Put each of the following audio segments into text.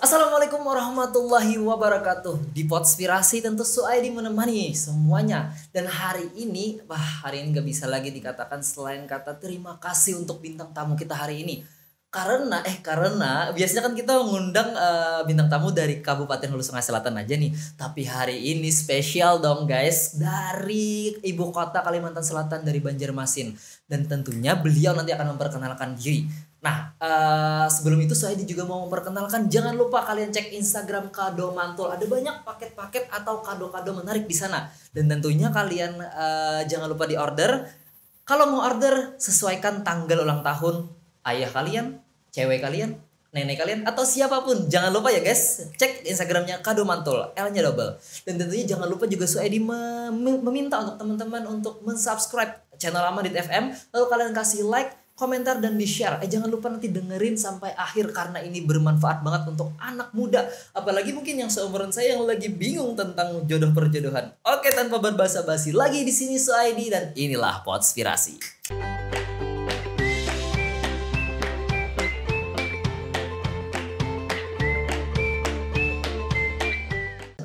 Assalamualaikum warahmatullahi wabarakatuh. Di Podspirasi tentu Suaidi menemani semuanya. Dan hari ini gak bisa lagi dikatakan selain kata terima kasih untuk bintang tamu kita hari ini. Karena biasanya kan kita mengundang bintang tamu dari Kabupaten Hulu Sungai Selatan aja nih. Tapi hari ini spesial dong guys, dari ibu kota Kalimantan Selatan, dari Banjarmasin. Dan tentunya beliau nanti akan memperkenalkan diri. Nah, sebelum itu saya juga mau memperkenalkan, jangan lupa kalian cek Instagram Kado Mantul. Ada banyak paket-paket atau kado-kado menarik di sana. Dan tentunya kalian jangan lupa di order. Kalau mau order, sesuaikan tanggal ulang tahun ayah kalian, cewek kalian, nenek kalian, atau siapapun. Jangan lupa ya guys, cek Instagramnya Kado Mantul, L-nya double. Dan tentunya jangan lupa juga Suaidi meminta untuk teman-teman untuk mensubscribe channel Amadit FM. Lalu kalian kasih like, komentar, dan di-share. Jangan lupa nanti dengerin sampai akhir karena ini bermanfaat banget untuk anak muda. Apalagi mungkin yang seumuran saya yang lagi bingung tentang jodoh perjodohan. Oke, tanpa berbasa-basi lagi di sini Suaidi dan inilah Podspirasi.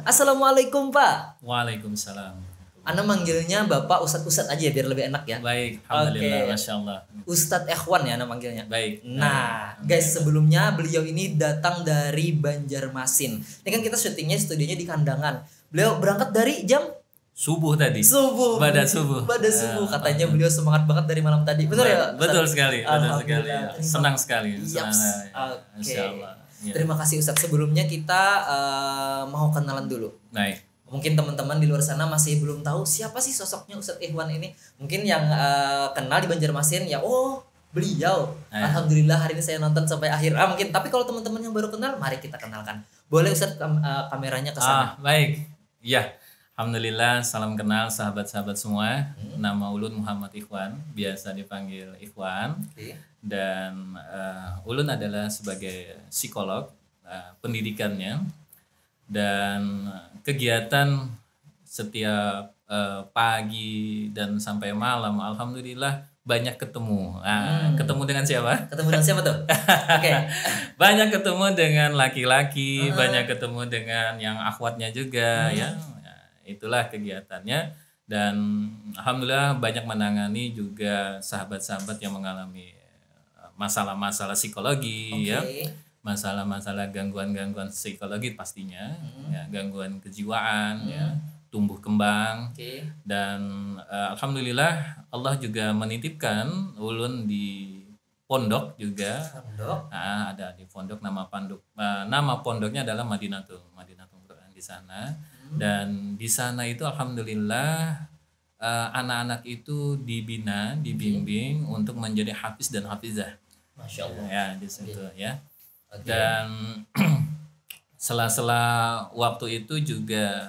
Assalamualaikum Pak. Waalaikumsalam. Anda manggilnya Bapak Ustadz aja ya biar lebih enak ya. Baik, alhamdulillah, masya Allah. Ustadz Ikhwan ya Anda manggilnya. Baik. Nah, guys, sebelumnya beliau ini datang dari Banjarmasin. Ini kan kita syutingnya studionya di Kandangan. Beliau berangkat dari jam Subuh tadi. subuh. Pada subuh. Katanya beliau semangat banget dari malam tadi. Betul ya? Betul sekali, betul sekali. Alhamdulillah. Senang sekali. Yaps. Oke. Masya Allah. Ya. Terima kasih Ustadz. Sebelumnya kita mau kenalan dulu. Baik. Mungkin teman-teman di luar sana masih belum tahu siapa sih sosoknya Ustadz Ikhwan ini. Mungkin yang kenal di Banjarmasin ya, oh beliau. Alhamdulillah hari ini saya nonton sampai akhir. Mungkin tapi kalau teman-teman yang baru kenal, mari kita kenalkan. Boleh Ustadz kameranya ke sana. Baik. Ya. Alhamdulillah, salam kenal sahabat-sahabat semua. Nama Ulun Muhammad Ikhwan, biasa dipanggil Ikhwan. Oke. Dan Ulun adalah sebagai psikolog pendidikannya. Dan kegiatan setiap pagi dan sampai malam, alhamdulillah banyak ketemu. Ketemu dengan siapa? Ketemu dengan siapa tuh? Oke. Banyak ketemu dengan laki-laki, banyak ketemu dengan yang akhwatnya juga, ya. Itulah kegiatannya. Dan alhamdulillah banyak menangani juga sahabat-sahabat yang mengalami masalah-masalah psikologi, ya. Masalah-masalah gangguan-gangguan psikologi pastinya, ya, gangguan kejiwaan, ya, tumbuh kembang, dan alhamdulillah Allah juga menitipkan ulun di pondok juga. Ada di pondok, nama pondoknya adalah Madinatul Quran di sana. Dan di sana itu alhamdulillah anak-anak itu dibina, dibimbing untuk menjadi hafiz dan hafizah. Masya Allah. Ya, di situ ya. Dan sela-sela waktu itu juga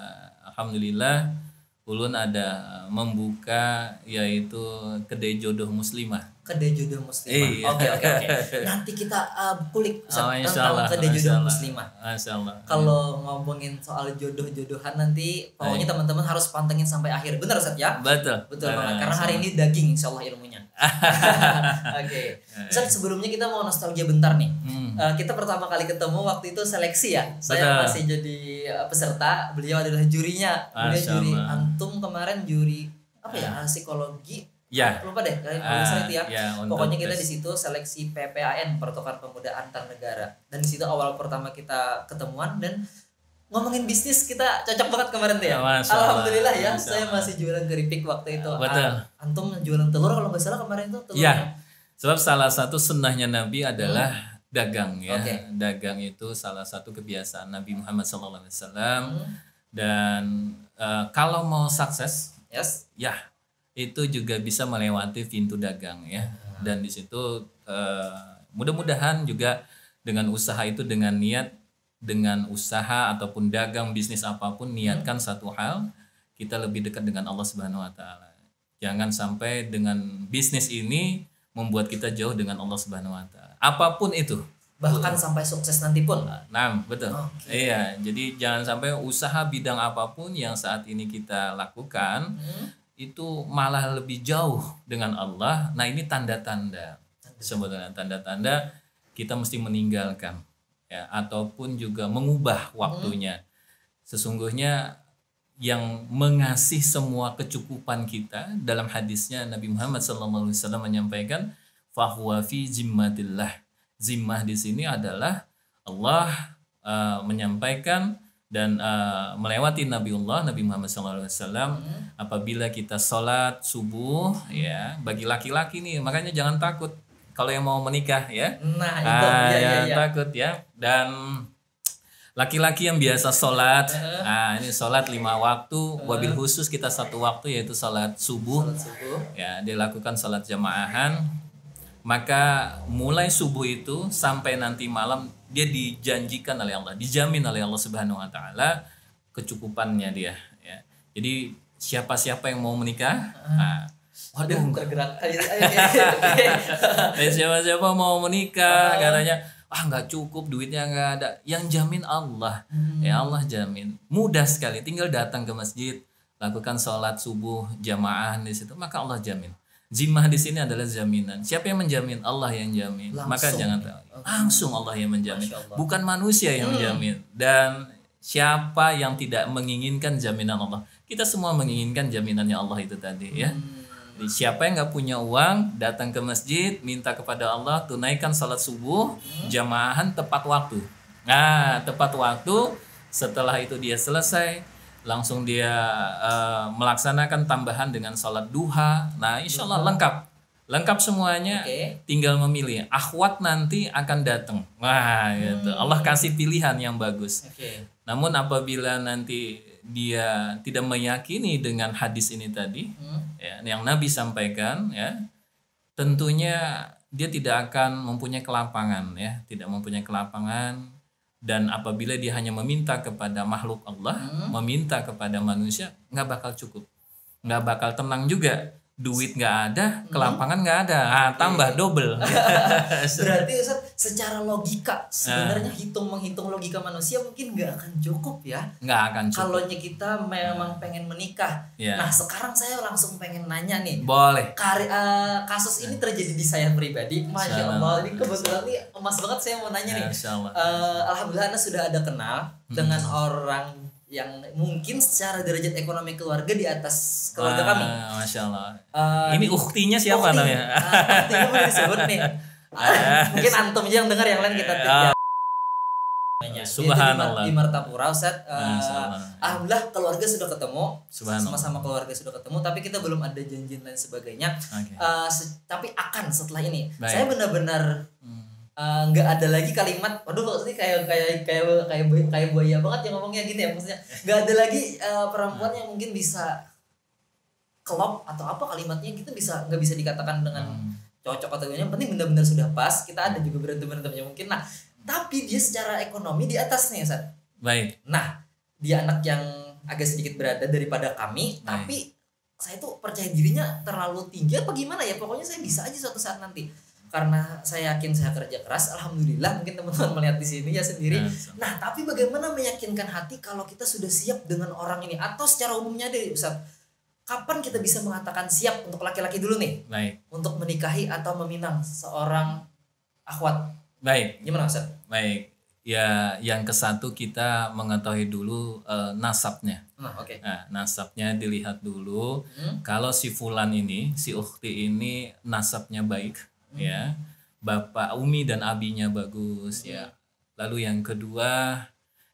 alhamdulillah ulun ada membuka yaitu kedai jodoh muslimah. Kedai jodoh muslimah. Oke. Nanti kita kulik tentang kedai jodoh muslimah. Kalau ngomongin soal jodoh-jodohan nanti pokoknya teman-teman harus pantengin sampai akhir. Benar Ustaz ya? Betul banget. Karena hari ini daging insyaallah ilmunya. Oke. Ustaz, sebelumnya kita mau nostalgia bentar nih. Kita pertama kali ketemu waktu itu seleksi ya. Saya masih jadi peserta, beliau adalah jurinya. Beliau juri antum kemarin juri psikologi. Ya. Lupa deh itu ya. Pokoknya kita di situ seleksi PPAN, Pertukaran Pemuda Antar Negara. Dan di situ awal pertama kita ketemuan dan ngomongin bisnis kita cocok banget kemarin tuh ya. Alhamdulillah ya. Saya masih jualan keripik waktu itu. Betul. Antum jualan telur kalau nggak salah kemarin itu telur. Ya. Sebab salah satu sunnahnya Nabi adalah dagang ya. Dagang itu salah satu kebiasaan Nabi Muhammad SAW. Dan kalau mau sukses, ya itu juga bisa melewati pintu dagang ya. Dan di situ mudah-mudahan juga dengan usaha itu, dengan usaha ataupun dagang bisnis apapun, niatkan satu hal, kita lebih dekat dengan Allah Subhanahu wa taala. Jangan sampai dengan bisnis ini membuat kita jauh dengan Allah Subhanahu wa taala. Apapun itu. Bahkan sampai sukses nanti pun. Nah, betul. Iya, jadi jangan sampai usaha bidang apapun yang saat ini kita lakukan itu malah lebih jauh dengan Allah. Nah, ini tanda-tanda. Sebetulnya tanda-tanda kita mesti meninggalkan ya ataupun juga mengubah waktunya. Sesungguhnya yang mengasih semua kecukupan kita, dalam hadisnya Nabi Muhammad SAW menyampaikan fahuwa fi zimmatillah. Zimmah di sini adalah Allah menyampaikan dan melewati Nabi Muhammad SAW apabila kita sholat subuh, ya, bagi laki-laki nih, makanya jangan takut kalau yang mau menikah, ya. Nah, itu ya. Takut, ya. Dan laki-laki yang biasa sholat, ini sholat 5 waktu, wabil khusus kita 1 waktu yaitu sholat subuh. Ya, dilakukan sholat jamaahan. Maka mulai subuh itu sampai nanti malam dia dijanjikan oleh Allah, dijamin oleh Allah Subhanahu Wa Taala kecukupannya dia. Ya. Jadi siapa-siapa yang mau menikah, waduh, tergerak. Siapa-siapa mau menikah, katanya nggak cukup, duitnya nggak ada, yang jamin Allah. Ya, Allah jamin, mudah sekali, tinggal datang ke masjid, lakukan sholat subuh jamaah di situ, maka Allah jamin. Zimmah di sini adalah jaminan. Siapa yang menjamin? Allah yang jamin. Langsung. Maka jangan langsung Allah yang menjamin, bukan manusia yang menjamin. Dan siapa yang tidak menginginkan jaminan Allah? Kita semua menginginkan jaminannya Allah itu tadi, ya. Jadi siapa yang nggak punya uang, datang ke masjid, minta kepada Allah, tunaikan salat subuh jamaahan tepat waktu. Nah, tepat waktu. Setelah itu dia selesai, langsung dia melaksanakan tambahan dengan salat duha. Nah, insya Allah lengkap semuanya. Tinggal memilih. Akhwat nanti akan datang. Wah, gitu. Allah kasih pilihan yang bagus. Namun apabila nanti dia tidak meyakini dengan hadis ini tadi, ya, yang Nabi sampaikan, ya, tentunya dia tidak akan mempunyai kelapangan, ya, tidak mempunyai kelapangan. Dan apabila dia hanya meminta kepada makhluk Allah, meminta kepada manusia, nggak bakal cukup, nggak bakal tenang juga. Duit nggak ada, kelapangan nggak ada, tambah double. Berarti Ustaz, secara logika sebenarnya menghitung logika manusia mungkin nggak akan cukup, ya. Nggak akan cukup. Kalau kita memang pengen menikah. Nah, sekarang saya langsung pengen nanya nih. Boleh. Kasus ini terjadi di saya pribadi. Masya Allah, ini kebetulan nih emas banget saya mau nanya nih. Alhamdulillah Anda sudah ada kenal dengan orang yang mungkin secara derajat ekonomi keluarga di atas keluarga kami. Masya Allah. Ini ukhtinya siapa namanya? Ukhtinya boleh disebut nih. Mungkin antum aja yang dengar, yang lain kita tidak. Subhanallah. Di Martapura, Ustaz. Alhamdulillah keluarga sudah ketemu. Sama-sama keluarga sudah ketemu, tapi kita belum ada janji dan sebagainya. Tapi akan setelah ini. Saya benar-benar nggak ada lagi kalimat, waduh ini kayak buaya banget yang ngomongnya gitu, ya, maksudnya nggak ada lagi perempuan yang mungkin bisa kelop atau apa kalimatnya, gitu nggak bisa dikatakan dengan cocok atau yang penting benar-benar sudah pas. Kita ada juga berantemnya mungkin, nah tapi dia secara ekonomi di atasnya, Ustaz. Baik. Nah, dia anak yang agak sedikit berada daripada kami. Tapi saya tuh percaya dirinya terlalu tinggi apa gimana ya, pokoknya saya bisa aja suatu saat nanti. Karena saya yakin saya kerja keras, alhamdulillah, mungkin teman-teman melihat di sini ya sendiri. Nah, tapi bagaimana meyakinkan hati kalau kita sudah siap dengan orang ini, atau secara umumnya deh, Ustaz, kapan kita bisa mengatakan siap untuk laki-laki dulu nih? Baik. Untuk menikahi atau meminang seorang akhwat. Baik. Gimana, Ustaz? Baik. Ya, yang ke-1 kita mengetahui dulu nasabnya. Nah, nasabnya dilihat dulu. Kalau si fulan ini, si ukhti ini nasabnya baik, ya, bapak umi dan abinya bagus, ya. Lalu yang kedua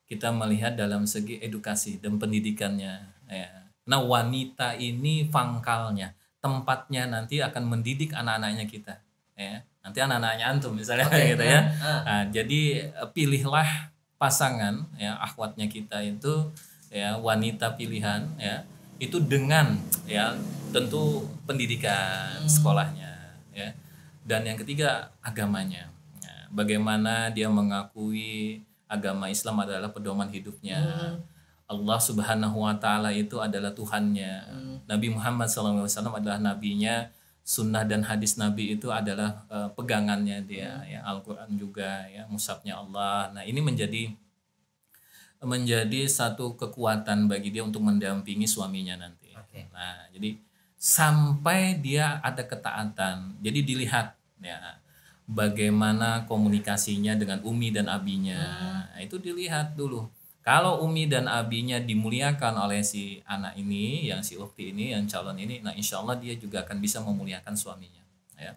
kita melihat dalam segi edukasi dan pendidikannya, ya. Nah, wanita ini pangkalnya, tempatnya nanti akan mendidik anak-anaknya kita, ya. Nanti anak-anaknya antum misalnya, gitu ya. Nah, jadi pilihlah pasangan, ya, akhwatnya kita itu, ya, wanita pilihan, ya, itu dengan, ya, tentu pendidikan sekolahnya, ya. Dan yang ketiga agamanya, ya, bagaimana dia mengakui agama Islam adalah pedoman hidupnya. Allah Subhanahu Wa Taala itu adalah Tuhannya. Nabi Muhammad SAW adalah nabinya. Sunnah dan hadis Nabi itu adalah pegangannya dia, ya, Al-Quran juga, ya, mushafnya Allah. Nah, ini menjadi satu kekuatan bagi dia untuk mendampingi suaminya nanti. Nah, jadi sampai dia ada ketaatan. Jadi dilihat, ya, bagaimana komunikasinya dengan umi dan abinya. Nah, itu dilihat dulu. Kalau umi dan abinya dimuliakan oleh si anak ini, yang si ukti ini, yang calon ini, nah insya Allah dia juga akan bisa memuliakan suaminya. Ya.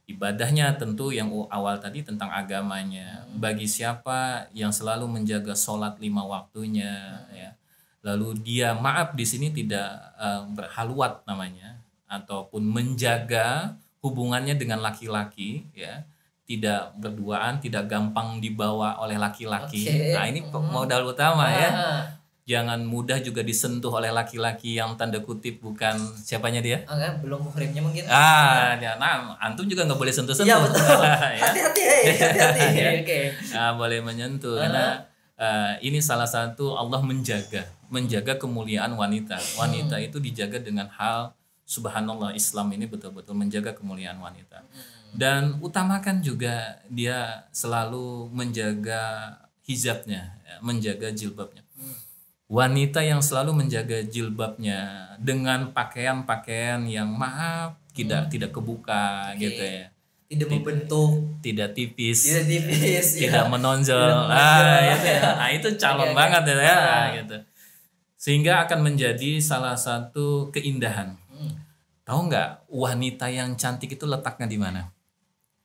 Ibadahnya tentu yang awal tadi tentang agamanya. Bagi siapa yang selalu menjaga sholat 5 waktunya, ya. Lalu dia maaf di sini tidak berhalwat namanya, ataupun menjaga hubungannya dengan laki-laki, ya. Tidak berduaan, tidak gampang dibawa oleh laki-laki. Nah ini modal utama ya. Jangan mudah juga disentuh oleh laki-laki yang tanda kutip bukan siapanya dia. Belum muhrimnya mungkin. Ya, nah antum juga nggak boleh sentuh-sentuh. Iya betul. Ya. Hati-hati, hati-hati. Oke. Boleh menyentuh karena ini salah satu Allah menjaga kemuliaan wanita. Wanita itu dijaga dengan hal subhanallah, Islam ini betul-betul menjaga kemuliaan wanita. Dan utamakan juga dia selalu menjaga hijabnya, ya, menjaga jilbabnya. Wanita yang selalu menjaga jilbabnya dengan pakaian-pakaian yang maaf tidak kebuka gitu ya. Tidak membentuk, tidak tipis, ya. tidak menonjol. Gitu ya. Nah, itu calon banget ya gitu. Sehingga akan menjadi salah satu keindahan. Tahu nggak wanita yang cantik itu letaknya di mana?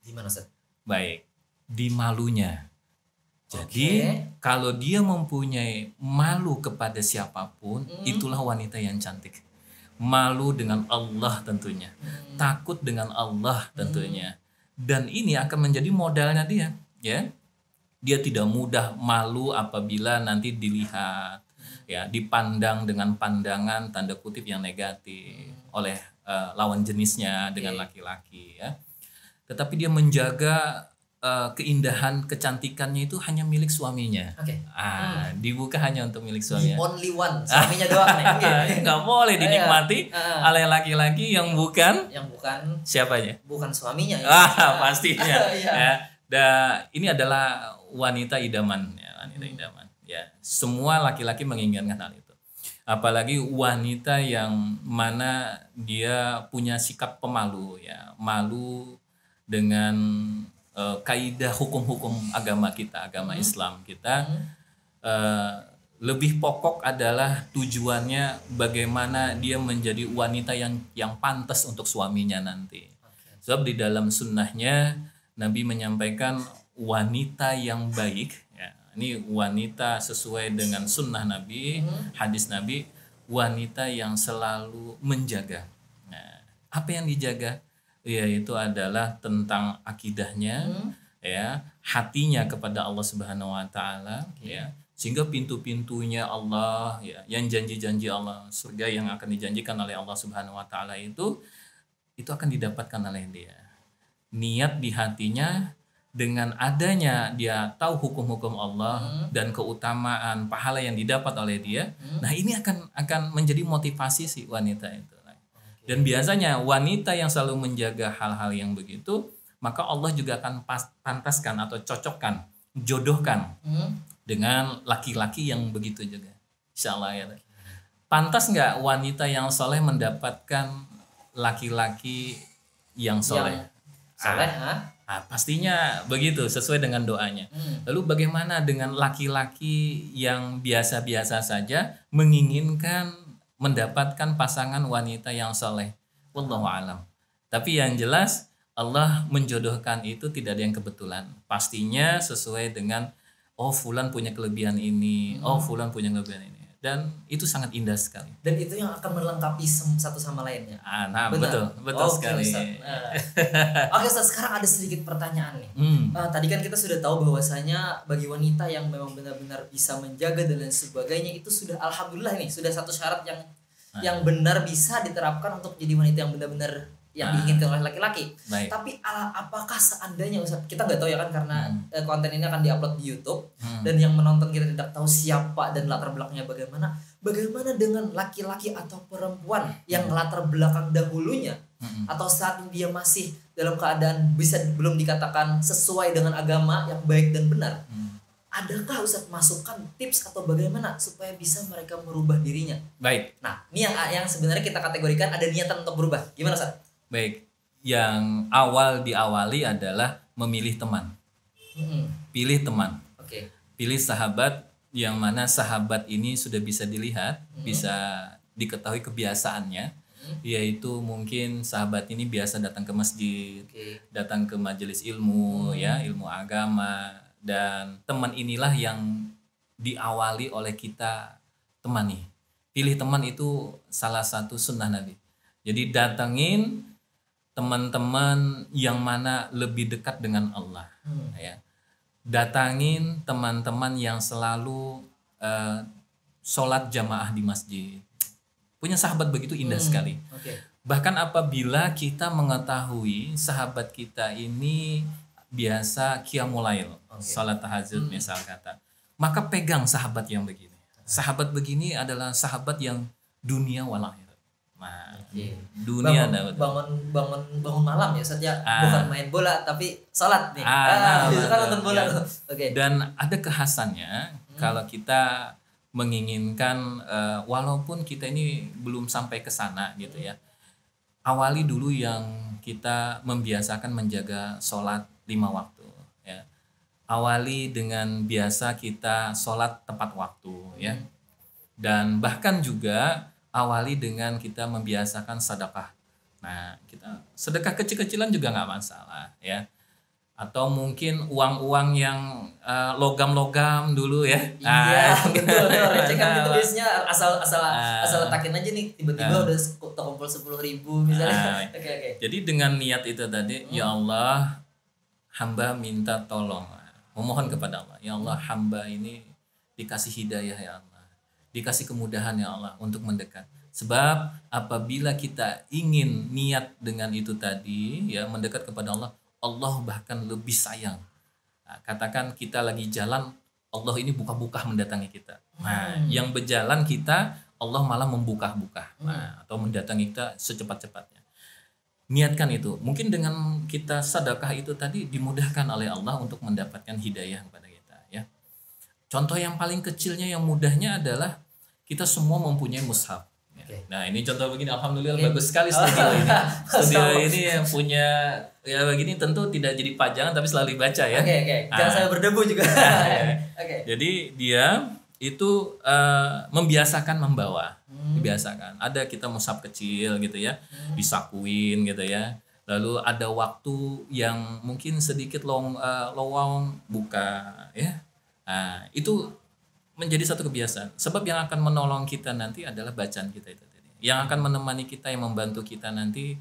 Di mana, Ustaz? Baik, di malunya. Jadi kalau dia mempunyai malu kepada siapapun, itulah wanita yang cantik. Malu dengan Allah tentunya, takut dengan Allah tentunya, dan ini akan menjadi modalnya dia. Ya, dia tidak mudah malu apabila nanti dilihat, ya, dipandang dengan pandangan tanda kutip yang negatif oleh lawan jenisnya dengan laki-laki, ya. Tetapi dia menjaga keindahan, kecantikannya itu hanya milik suaminya. Dibuka hanya untuk milik suaminya. The only one, suaminya doang nih. Nggak boleh dinikmati oleh laki-laki yang bukan siapanya? Bukan suaminya. Pastinya. Ya. Ini adalah wanita idaman, ya, wanita idaman. Ya, semua laki-laki menginginkan hal itu. Apalagi wanita yang mana dia punya sikap pemalu, ya, malu dengan kaidah hukum-hukum agama kita, agama Islam kita. Lebih pokok adalah tujuannya bagaimana dia menjadi wanita yang pantas untuk suaminya nanti. Sebab di dalam sunnahnya Nabi menyampaikan wanita yang baik. Ini wanita sesuai dengan sunnah Nabi, hadis Nabi, wanita yang selalu menjaga. Nah, apa yang dijaga? Yaitu adalah tentang akidahnya, ya, hatinya kepada Allah Subhanahu Wa Taala, ya, sehingga pintu-pintunya Allah, ya, yang janji-janji Allah, surga yang akan dijanjikan oleh Allah Subhanahu Wa Taala itu akan didapatkan oleh dia. Niat di hatinya. Dengan adanya dia tahu hukum-hukum Allah dan keutamaan pahala yang didapat oleh dia, nah ini akan menjadi motivasi si wanita itu. Dan biasanya wanita yang selalu menjaga hal-hal yang begitu, maka Allah juga akan pantaskan atau cocokkan, jodohkan dengan laki-laki yang begitu juga. Insya Allah ya. Pantas nggak wanita yang soleh mendapatkan laki-laki yang soleh? Pastinya begitu, sesuai dengan doanya. Lalu bagaimana dengan laki-laki yang biasa-biasa saja menginginkan mendapatkan pasangan wanita yang soleh? Wallahu a'lam. Tapi yang jelas Allah menjodohkan itu tidak ada yang kebetulan. Pastinya sesuai dengan fulan punya kelebihan ini, fulan punya kelebihan ini. Dan itu sangat indah sekali. Dan itu yang akan melengkapi satu sama lainnya. Betul sekali. Oke, Ustaz, sekarang ada sedikit pertanyaan nih. Tadi kan kita sudah tahu bahwasanya bagi wanita yang memang benar-benar bisa menjaga dan lain sebagainya, itu sudah alhamdulillah nih, sudah satu syarat yang benar bisa diterapkan untuk jadi wanita yang benar-benar yang diinginkan oleh laki-laki. Tapi apakah seandainya, Ustaz, kita nggak tahu ya kan, karena konten ini akan diupload di YouTube dan yang menonton kita tidak tahu siapa dan latar belakangnya bagaimana dengan laki-laki atau perempuan yang latar belakang dahulunya atau saat ini dia masih dalam keadaan belum dikatakan sesuai dengan agama yang baik dan benar. Adakah Ustaz masukan tips atau bagaimana supaya bisa mereka merubah dirinya? Baik. Nah, ini yang sebenarnya kita kategorikan ada niatan untuk berubah. Gimana, Ustaz? Baik, yang diawali adalah memilih teman. Hmm. Pilih teman. Oke. Pilih sahabat yang mana sahabat ini sudah bisa dilihat, bisa diketahui kebiasaannya, yaitu mungkin sahabat ini biasa datang ke masjid, Oke. datang ke majelis ilmu, ya, ilmu agama, dan teman inilah yang diawali oleh kita temani. Pilih teman itu salah satu sunnah Nabi. Jadi datangin teman-teman yang mana lebih dekat dengan Allah, ya. Datangin teman-teman yang selalu sholat jamaah di masjid. Punya sahabat begitu indah sekali. Oke. Bahkan apabila kita mengetahui sahabat kita ini biasa qiyamul lail, sholat tahajud misal kata, maka pegang sahabat yang begini. Sahabat begini adalah sahabat yang dunia wal akhirat. Nah, dunia bangun malam ya saja, bukan main bola tapi sholat nih. Itu kan nonton bola. Ya. Oke. Dan ada kekhasannya kalau kita menginginkan walaupun kita ini belum sampai ke sana gitu ya. Awali dulu yang kita membiasakan menjaga sholat 5 waktu ya. Awali dengan biasa kita sholat tepat waktu ya. Dan bahkan juga awali dengan kita membiasakan sedekah. Nah, kita sedekah kecil-kecilan juga nggak masalah ya. Atau mungkin uang-uang yang logam-logam dulu ya. Iya, betul. Recehan itu biasanya asal letakin aja nih, tiba-tiba udah terkumpul 10.000 misalnya. Oke. Jadi dengan niat itu tadi, ya Allah, hamba minta tolong, memohon kepada Allah, ya Allah, hamba ini dikasih hidayah ya Allah, dikasih kemudahan ya Allah untuk mendekat. Sebab apabila kita ingin niat dengan itu tadi, ya mendekat kepada Allah, Allah bahkan lebih sayang. Nah, katakan kita lagi jalan, Allah ini buka-buka mendatangi kita. Nah, yang berjalan kita, Allah malah membuka-buka. Nah, atau mendatangi kita secepat-cepatnya. Niatkan itu. Mungkin dengan kita sedekah itu tadi dimudahkan oleh Allah untuk mendapatkan hidayah kepada kita. Ya. Contoh yang paling kecilnya, yang mudahnya adalah kita semua mempunyai mushaf. Nah, ini contoh begini, alhamdulillah bagus sekali studio ini. Studio ini yang punya ya begini tentu tidak jadi pajangan tapi selalu dibaca ya. Oke. Jangan saya berdebu juga. Oke. Jadi dia itu membiasakan membawa, dibiasakan. Ada kita mushaf kecil gitu ya, disakuin gitu ya. Lalu ada waktu yang mungkin sedikit lowong buka ya. Nah, itu menjadi satu kebiasaan. Sebab yang akan menolong kita nanti adalah bacaan kita itu tadi. Yang akan menemani kita, yang membantu kita nanti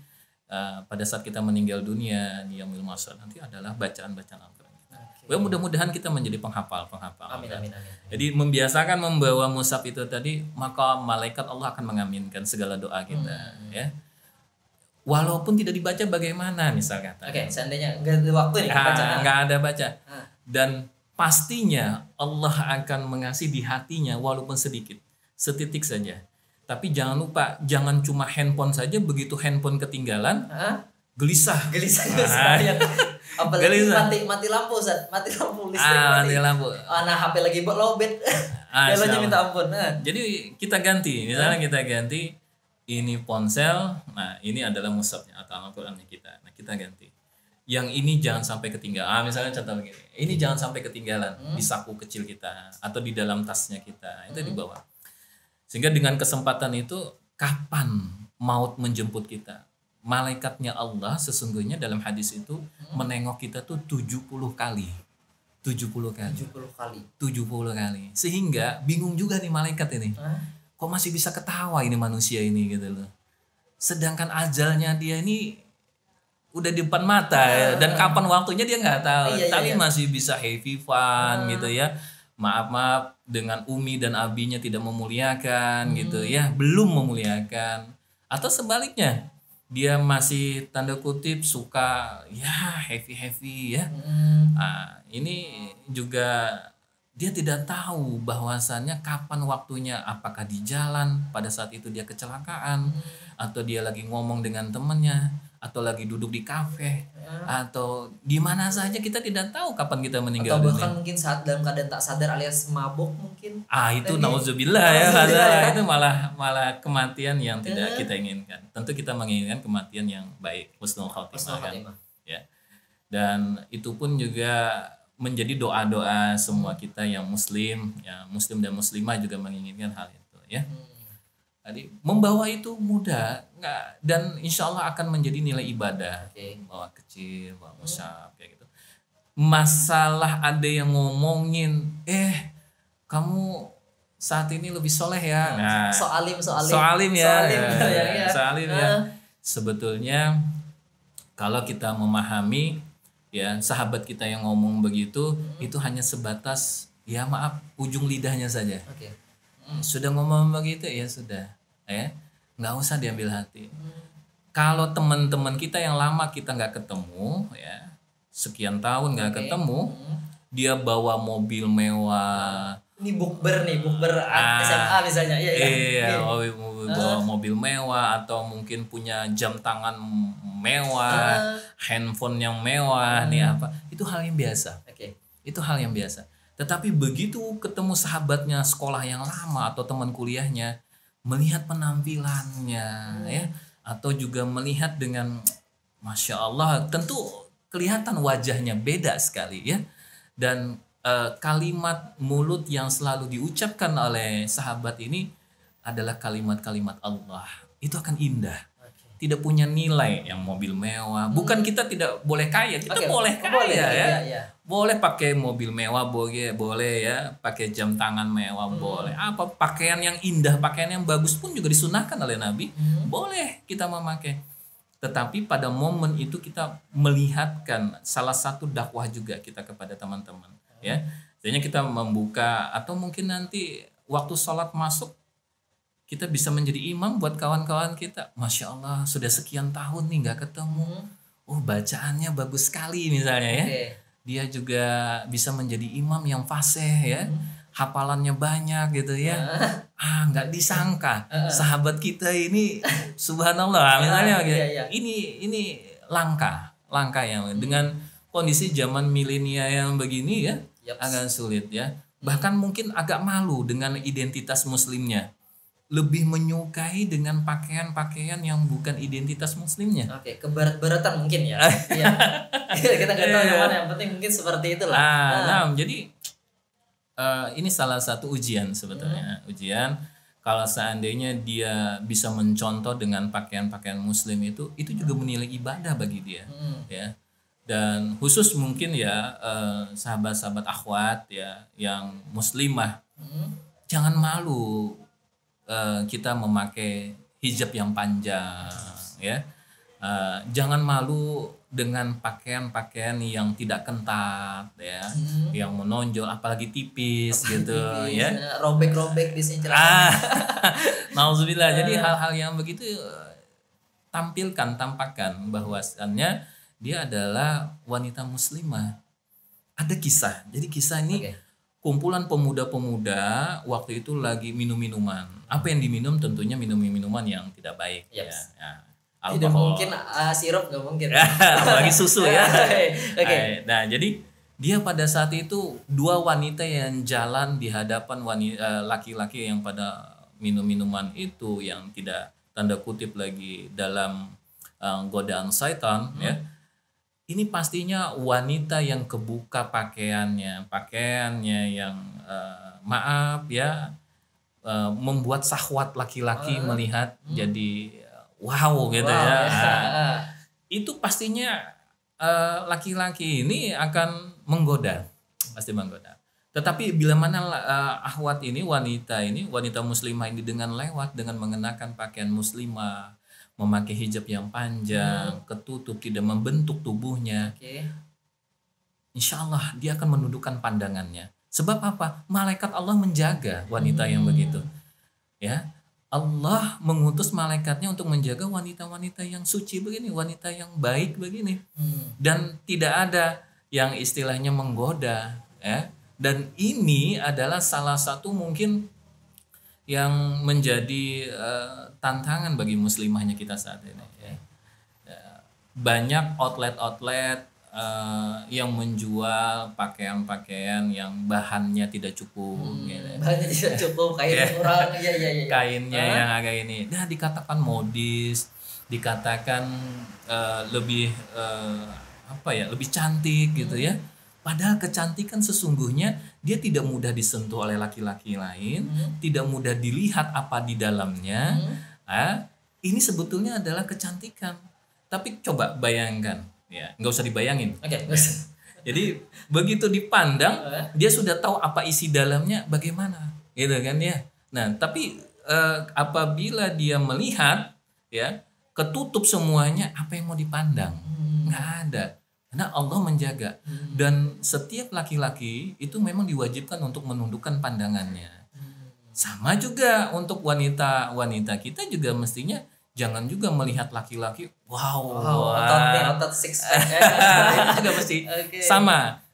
pada saat kita meninggal dunia, yaumil mahsyar nanti adalah bacaan-bacaan Al-Qur'an kita. Okay. Mudah-mudahan kita menjadi penghafal. Amin. Jadi membiasakan membawa mushaf itu tadi, maka malaikat Allah akan mengaminkan segala doa kita, ya. Walaupun tidak dibaca bagaimana misal kata. Oke, seandainya enggak ada waktu nih baca. Enggak ada baca. Dan pastinya Allah akan mengasihi di hatinya walaupun sedikit, setitik saja. Tapi jangan lupa, jangan cuma handphone saja, begitu handphone ketinggalan, gelisah. Apalagi mati lampu, Ustaz. Mati lampu listrik. Mati lampu. Nah, HP lagi lowbat. Belanya minta ampun. Jadi kita ganti, misalnya kita ganti ini ponsel, nah ini adalah mushafnya atau Al-Qur'annya kita. Nah, kita ganti. Yang ini jangan sampai ketinggalan. Misalnya contoh begini, ini jangan sampai ketinggalan di saku kecil kita atau di dalam tasnya kita, itu dibawa. Sehingga dengan kesempatan itu, kapan maut menjemput kita, malaikatnya Allah sesungguhnya dalam hadis itu menengok kita tuh 70 kali. 70 kali. Sehingga bingung juga nih malaikat ini. Kok masih bisa ketawa ini manusia ini gitu loh. Sedangkan ajalnya dia ini udah di depan mata ya. Dan kapan waktunya dia nggak tahu. Tapi masih bisa happy fun gitu ya. Maaf dengan Umi dan Abinya tidak memuliakan gitu ya, belum memuliakan. Atau sebaliknya, dia masih tanda kutip suka ya happy ya. Nah, ini juga dia tidak tahu bahwasannya kapan waktunya, apakah di jalan pada saat itu dia kecelakaan, atau dia lagi ngomong dengan temannya, atau lagi duduk di kafe, atau di mana saja, kita tidak tahu kapan kita meninggal dunia. Atau bahkan mungkin saat dalam keadaan tak sadar alias mabuk mungkin. Itu nauzubillah ya, itu malah kematian yang tidak kita inginkan. Tentu kita menginginkan kematian yang baik, husnul khotimah kan. Ya. Dan itu pun juga menjadi doa-doa semua kita yang muslim, ya muslim dan muslimah juga menginginkan hal itu ya. Jadi membawa itu mudah, nggak, dan insya Allah akan menjadi nilai ibadah. Bawa kecil, bawa mushaf kayak gitu. Masalah ada yang ngomongin, kamu saat ini lebih soleh ya. Nah, soalim ya. Soalim ya. Sebetulnya kalau kita memahami ya sahabat kita yang ngomong begitu itu hanya sebatas ya maaf ujung lidahnya saja. Sudah ngomong begitu ya sudah, ya nggak usah diambil hati. Kalau teman-teman kita yang lama kita nggak ketemu ya sekian tahun nggak ketemu, dia bawa mobil mewah. Ini bukber SMA misalnya, bawa mobil mewah atau mungkin punya jam tangan mewah, handphone yang mewah, nih apa? Itu hal yang biasa. Itu hal yang biasa. Tetapi begitu ketemu sahabatnya sekolah yang lama atau teman kuliahnya, melihat penampilannya, ya, atau juga melihat dengan Masya Allah, tentu kelihatan wajahnya beda sekali, ya, dan kalimat mulut yang selalu diucapkan oleh sahabat ini adalah kalimat-kalimat Allah. Itu akan indah. Tidak punya nilai yang mobil mewah. Bukan kita tidak boleh kaya, kita boleh kaya ya. Boleh pakai mobil mewah, boleh ya, pakai jam tangan mewah, boleh. Apa pakaian yang indah, pakaian yang bagus pun juga disunahkan oleh Nabi. Boleh kita memakai. Tetapi pada momen itu kita melihatkan salah satu dakwah juga kita kepada teman-teman. Ya, jadinya kita membuka atau mungkin nanti waktu sholat masuk kita bisa menjadi imam buat kawan-kawan kita. Masya Allah sudah sekian tahun nih nggak ketemu. Bacaannya bagus sekali misalnya ya. Dia juga bisa menjadi imam yang fasih ya. Hafalannya banyak gitu ya. Nggak disangka sahabat kita ini subhanallah misalnya gitu. Ini langka yang dengan kondisi zaman milenial yang begini ya, agak sulit ya. Bahkan mungkin agak malu dengan identitas muslimnya. Lebih menyukai dengan pakaian-pakaian yang bukan identitas muslimnya. Keberat-beratan mungkin ya. Kita nggak tahu yang mana, yang penting mungkin seperti itulah. Jadi ini salah satu ujian sebetulnya. Ujian kalau seandainya dia bisa mencontoh dengan pakaian-pakaian muslim itu juga menilai ibadah bagi dia. Ya. Dan khusus mungkin ya sahabat-sahabat akhwat ya yang muslimah, jangan malu kita memakai hijab yang panjang ya. Jangan malu dengan pakaian-pakaian yang tidak ketat ya, yang menonjol apalagi tipis gitu ya. Robek-robek di sini celana. Nauzubillah. Jadi hal-hal yang begitu tampakkan bahwasannya dia adalah wanita muslimah. Ada kisah. Jadi kisah ini kumpulan pemuda-pemuda waktu itu lagi minum minuman. Apa yang diminum tentunya minuman yang tidak baik. Ya. Tidak mungkin sirup, nggak mungkin. Apalagi susu ya. Nah jadi dia pada saat itu dua wanita yang jalan di hadapan laki-laki yang pada minum minuman itu yang tidak tanda kutip lagi dalam godaan syaitan ya. Ini pastinya wanita yang kebuka pakaiannya yang maaf ya, membuat syahwat laki-laki melihat jadi wow gitu ya. Itu pastinya laki-laki ini akan menggoda, pasti menggoda. Tetapi bila mana akhwat ini, wanita muslimah ini dengan mengenakan pakaian muslimah, memakai hijab yang panjang, ketutup, tidak membentuk tubuhnya, insya Allah dia akan menundukkan pandangannya. Sebab apa? Malaikat Allah menjaga wanita yang begitu. Ya, Allah mengutus malaikatnya untuk menjaga wanita-wanita yang suci begini, wanita yang baik begini, dan tidak ada yang istilahnya menggoda. Ya, dan ini adalah salah satu mungkin yang menjadi tantangan bagi muslimahnya kita saat ini. Ya. Banyak outlet yang menjual pakaian-pakaian yang bahannya tidak cukup. Bahannya tidak cukup, kainnya kurang. Kainnya yang agak ini. Dikatakan modis, dikatakan lebih apa ya, lebih cantik gitu ya. Padahal kecantikan sesungguhnya dia tidak mudah disentuh oleh laki-laki lain, tidak mudah dilihat apa di dalamnya. Ini sebetulnya adalah kecantikan. Tapi coba bayangkan, ya nggak usah dibayangin. Oke. Jadi begitu dipandang, dia sudah tahu apa isi dalamnya bagaimana, gitu kan ya. Nah, tapi apabila dia melihat, ya ketutup semuanya, apa yang mau dipandang? Nggak ada. Karena Allah menjaga. Dan setiap laki-laki itu memang diwajibkan untuk menundukkan pandangannya. Sama juga untuk wanita kita juga mestinya jangan juga melihat laki-laki, otot six pack. Itu juga mesti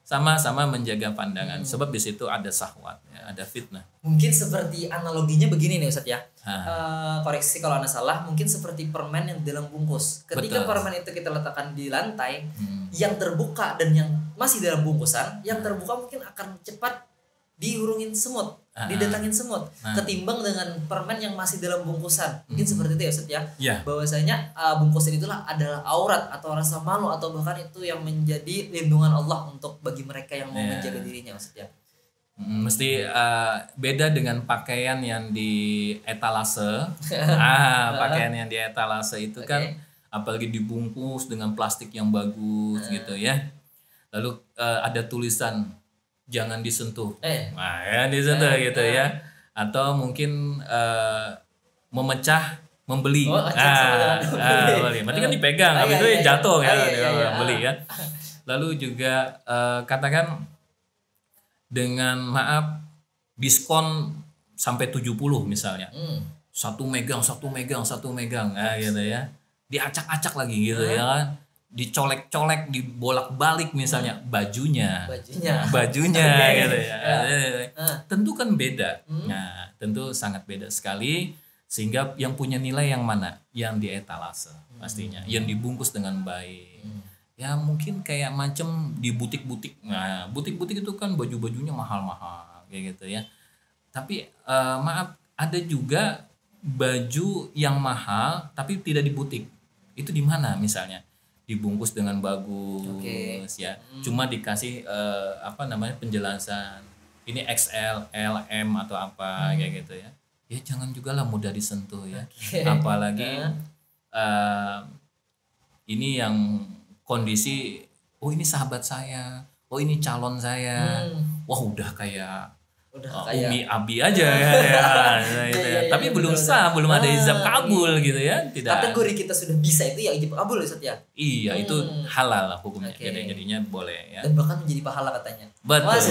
sama menjaga pandangan. Sebab di situ ada syahwat, ya, ada fitnah. Mungkin seperti analoginya begini nih Ustadz ya. Koreksi kalau Anda salah, mungkin seperti permen yang di dalam bungkus. Ketika permen itu kita letakkan di lantai, yang terbuka dan yang masih dalam bungkusan, yang terbuka mungkin akan cepat diurungin semut, didatangin semut, ketimbang dengan permen yang masih dalam bungkusan. Mungkin seperti itu ya Ustadz ya. Bahwasanya bungkusan itulah adalah aurat atau rasa malu atau bahkan itu yang menjadi lindungan Allah untuk bagi mereka yang mau menjaga dirinya Ustadz ya. Mesti beda dengan pakaian yang di etalase. Pakaian yang di etalase itu kan apalagi dibungkus dengan plastik yang bagus gitu ya. Lalu ada tulisan jangan disentuh. Nah, ya disentuh gitu ya. Atau mungkin memecah membeli. Berarti kan dipegang, habis itu jatuh ya, beli ya. Lalu juga katakan dengan maaf diskon sampai 70 misalnya. Satu megang, nah gitu ya. Diacak-acak lagi gitu ya kan. Dicolek-colek, dibolak-balik misalnya bajunya gitu ya. Tentu kan beda. Nah, tentu sangat beda sekali, sehingga yang punya nilai yang mana? Yang di etalase pastinya, yang dibungkus dengan baik. Ya mungkin kayak macam di butik-butik. Nah, butik-butik itu kan baju-bajunya mahal-mahal kayak gitu ya. Tapi maaf, ada juga baju yang mahal tapi tidak di butik. Itu di mana misalnya? Dibungkus dengan bagus ya. Cuma dikasih penjelasan ini XL, L, M atau apa kayak gitu ya. Ya jangan juga lah mudah disentuh ya. Apalagi ini yang kondisi ini sahabat saya, ini calon saya. Wah udah kayak Umi Abi aja ya. Tapi belum sah, belum ada ijab kabul gitu ya. Tidak. Kategori kita sudah bisa itu ya ijab kabul Ustaz ya. Iya, itu halal lah hukumnya. Jadinya boleh ya. Dan bahkan menjadi pahala katanya. Betul.